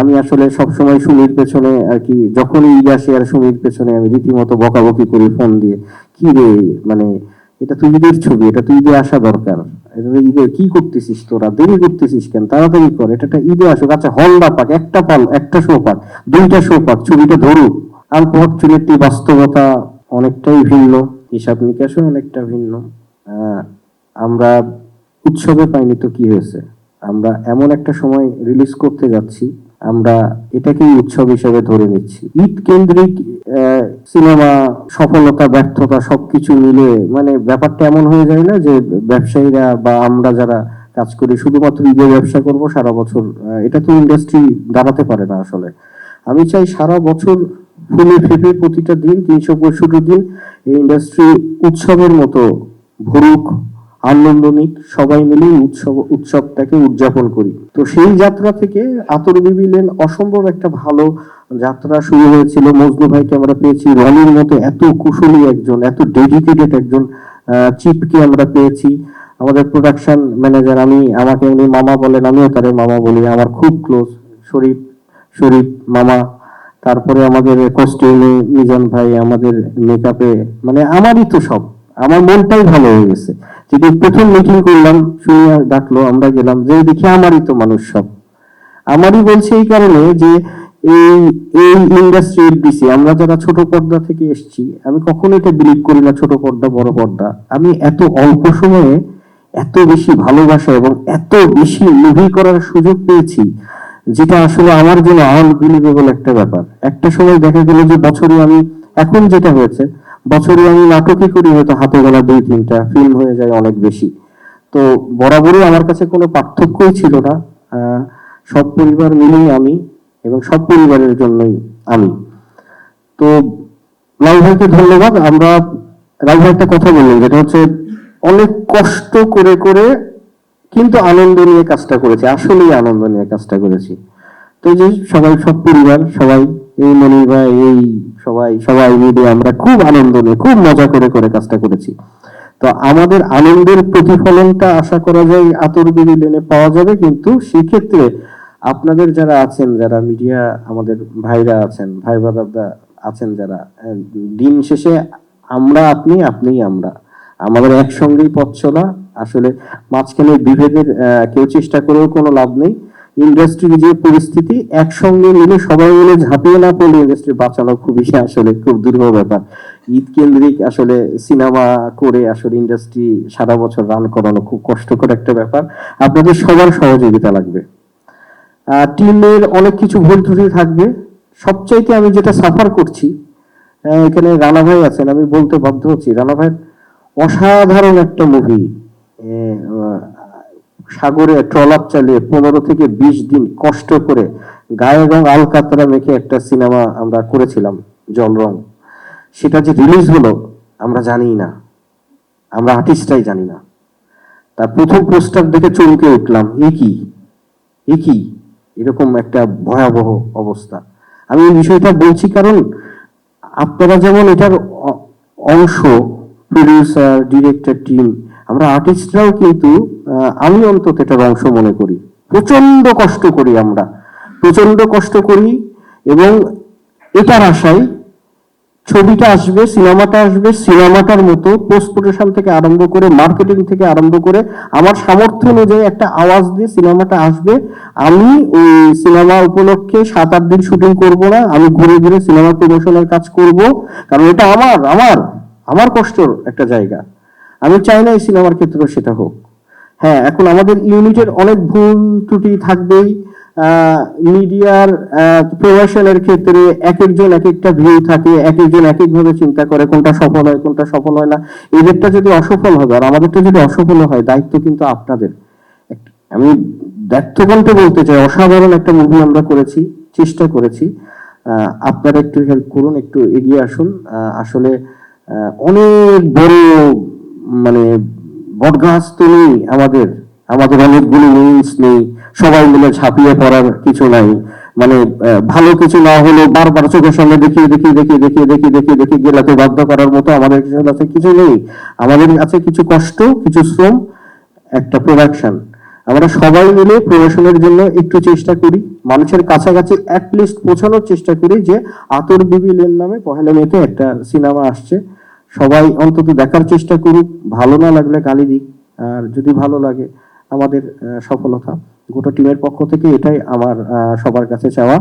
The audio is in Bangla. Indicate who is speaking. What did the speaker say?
Speaker 1: আমি আসলে সবসময় সুমির পেছনে আর কি, যখন ঈদ আসে আর সুমির পেছনে আমি রীতিমতো বকাবকি করি ফোন দিয়ে, কি রে, মানে এটা তো ঈদের ছবি, এটা তো ঈদে আসা দরকার, এটা তো ঈদে কি করতেছিস, তোরা দেরি করতেছিস কেন, তাড়াতাড়ি কর, এটা একটা ঈদে আসুক, আচ্ছা হল না পাক, একটা পাল, একটা শো পাক, দুইটা শো পাক, ছবিটা ধরুক। আনফরচুনেটলি বাস্তবতা অনেকটাই ভিন্ন, হিসাব নিকাশও অনেকটা ভিন্ন। আহ, আমরা উৎসবে পাইনি তো কি হয়েছে, আমরা এমন একটা সময় রিলিজ করতে যাচ্ছি, আমরা এটাকেই উৎসব হিসেবে ধরে নিচ্ছি। ঈদ কেন্দ্রিক সিনেমা সফলতা ব্যর্থতা সবকিছু মিলে মানে ব্যাপারটা এমন হয়ে যায় না যে ব্যবসায়ীরা বা আমরা যারা কাজ করি শুধুমাত্র ঈদে ব্যবসা করব সারা বছর, এটা তো ইন্ডাস্ট্রি দাঁড়াতে পারে না আসলে। আমি চাই সারা বছর ফুলে ফেপে প্রতিটা দিন 365 দিন এই ইন্ডাস্ট্রি উৎসবের মতো ভরুক, আনন্দ নিক, সবাই মিলে উৎসবটাকে উদযাপন করি। তো সেই যাত্রা থেকে আতর বিবি লেন অসম্ভব একটা ভালো যাত্রা শুরু হয়েছিল। মজনু ভাইকে আমরা পেয়েছি, রনির মতো এত কুশলী একজন, এত ডেডিকেটেড একজন চিফকে আমরা পেয়েছি। আমাদের প্রোডাকশন ম্যানেজার, আমাকে উনি মামা বলেন, আমিও তারে মামা বলি, আমার খুব ক্লোজ, শরীফ শরীফ মামা। তারপরে আমাদের কস্টিউমে মিজান ভাই, আমাদের মেকআপে, মানে আমারই তো সব, আমার মনটাই ভালো হয়ে গেছে। যেদিন প্রথম মিটিং করলাম, শুনে ডাকলো, আমরা গেলাম, যে দেখি আমারই তো মানুষ সব। আমারই বলছে এই কারণে যে এই এই ইন্ডাস্ট্রির দিছে, আমরা যারা ছোট পর্দা থেকে এসেছি, আমি কখনো এটা বিলিভ করি না ছোট পর্দা বড় পর্দা। আমি এত অল্প সময়ে এত বেশি ভালোবাসা এবং এত বেশি মুভি করার সুযোগ পেয়েছি, যেটা আসলে আমার জন্য আনবিলিভেবল একটা ব্যাপার। একটা সময় দেখা গেল যে বছরে আমি, এখন যেটা হয়েছে, বছরে আমি নাটকই করি হয়তো হাতে গোনা 2-3টা, ফিল্ম হয়ে যায় অনেক বেশি। তো বরাবরই আমার কাছে কোনো পার্থক্যই ছিল না। সব পরিবার মিলেই আমি, এবং সব পরিবারের জন্যই আমি। তো লাল ভাইকে ধন্যবাদ। আমরা লাল ভাই একটা কথা বললেন, যেটা হচ্ছে অনেক কষ্ট করে করে কিন্তু আনন্দ নিয়ে কাজটা করেছি, আসলেই আনন্দ নিয়ে কাজটা করেছি। তো যে সবাই, সব পরিবার সবাই, এই মনির ভাই, এই সবাই সবাই মিলে আমরা খুব আনন্দ নিয়ে খুব মজা করে করে কাজটা করেছি। তো আমাদের আনন্দের প্রতিফলনটা আশা করা যায় আতর বিবি লেনে পাওয়া যাবে, কিন্তু সেক্ষেত্রে আপনাদের যারা আছেন, যারা মিডিয়া, আমাদের ভাইরা আছেন, ভাই দাদা আছেন যারা, দিন শেষে আমরা আপনি, আপনি আমরা, আমাদের একসঙ্গেই পথ চলা। আসলে মাঝখানে বিভেদের কেউ চেষ্টা করেও কোনো লাভ নেই। ইন্ডাস্ট্রির যে পরিস্থিতি, একসঙ্গে মিলে সবাই মিলে ঝাঁপিয়ে না পড়লে ইন্ডাস্ট্রি বাঁচানো খুবই আসলে খুব দুর্বহ ব্যাপার। ঈদ কেন্দ্রিক আসলে সিনেমা করে আসলে ইন্ডাস্ট্রি সারা বছর রান করানো খুব কষ্টকর একটা ব্যাপার। আপনাদের সবার সহযোগিতা লাগবে। টিমের অনেক কিছু ভুল ত্রুটি থাকবে। সবচাইতে আমি যেটা সাফার করছি, এখানে রানা ভাই আছেন, আমি বলতে বাধ্য হচ্ছি, রানা ভাই অসাধারণ একটা মুভি, সাগরে ট্রলার চালিয়ে 15 থেকে 20 দিন কষ্ট করে গায়ে এবং আলকাতরা মেখে একটা সিনেমা আমরা করেছিলাম, জল রং। সেটা যে রিলিজ হলো আমরা জানি না, আমরা আর্টিস্টরাই জানি না। তার প্রথম পোস্টার দেখে চমকে উঠলাম, একই এরকম একটা ভয়াবহ অবস্থা। আমি এই বিষয়টা বলছি কারণ আপনারা যেমন এটার অংশ, প্রডিউসার, ডিরেক্টর, টিম, আমরা আর্টিস্টরাও কিন্তু, আমি অন্তত এটার অংশ মনে করি। প্রচন্ড কষ্ট করি আমরা, প্রচন্ড কষ্ট করি, এবং এটার আশায় ছবিটা আসবে, সিনেমাটা আসবে, সিনেমাটার মতো পোস্ট প্রোডাকশন থেকে আরম্ভ করে, মার্কেটিং থেকে আরম্ভ করে, আমার সামর্থ্য অনুযায়ী একটা আওয়াজ দিয়ে সিনেমাটা আসবে। আমি ওই সিনেমা উপলক্ষে 7-8 দিন শুটিং করব না, আমি ঘুরে ঘুরে সিনেমা প্রমোশনের কাজ করব, কারণ এটা আমার আমার আমার কষ্টর একটা জায়গা। আমি চাই না এই সিনেমার ক্ষেত্রে সেটা হোক। হ্যাঁ, এখন আমাদের ইউনিটের অনেক ভুল ত্রুটি থাকবেই। মিডিয়ার প্রমোশনের ক্ষেত্রে এক একজন এক একটা ভিউ থাকে, এক একজন এক একভাবে চিন্তা করে, কোনটা সফল হয় কোনটা সফল হয় না। এদেরটা যদি অসফল হবে আর আমাদেরটা যদি অসফল হয়, দায়িত্ব কিন্তু আপনাদের। আমি ব্যর্থকণ্ঠে বলতে চাই, অসাধারণ একটা মুভি আমরা করেছি, চেষ্টা করেছি। আপনারা একটু হেল্প করুন, একটু এগিয়ে আসুন। আসলে অনেক বড়, মানে বটগাছ তো নেই আমাদের, আমাদের অনেকগুলো উইংস নেই, সবাই মিলে ঝাঁপিয়ে পড়ার কিছু নাই। মানে ভালো কিছু না হলেও বারবার চোখের সামনে দেখিয়ে গেলাতে বাধ্য করার মতো আমাদের কাছে কিছু নেই। আমাদের আছে কিছু কষ্ট, কিছু শ্রম, একটা প্রোডাকশন। আমরা সবাই মিলে প্রমোশনের জন্য একটু চেষ্টা করি, মানুষের কাছাকাছি অ্যাটলিস্ট পৌঁছানোর চেষ্টা করি যে আতর বিবি লেন নামে 1 মেতে একটা সিনেমা আসছে, সবাই অন্তত দেখার চেষ্টা করুক, ভালো না লাগলে গালি দিক, আর যদি ভালো লাগে আমাদের সফলতা। গোটা টিমের পক্ষ থেকে এটাই আমার সবার কাছে চাওয়া।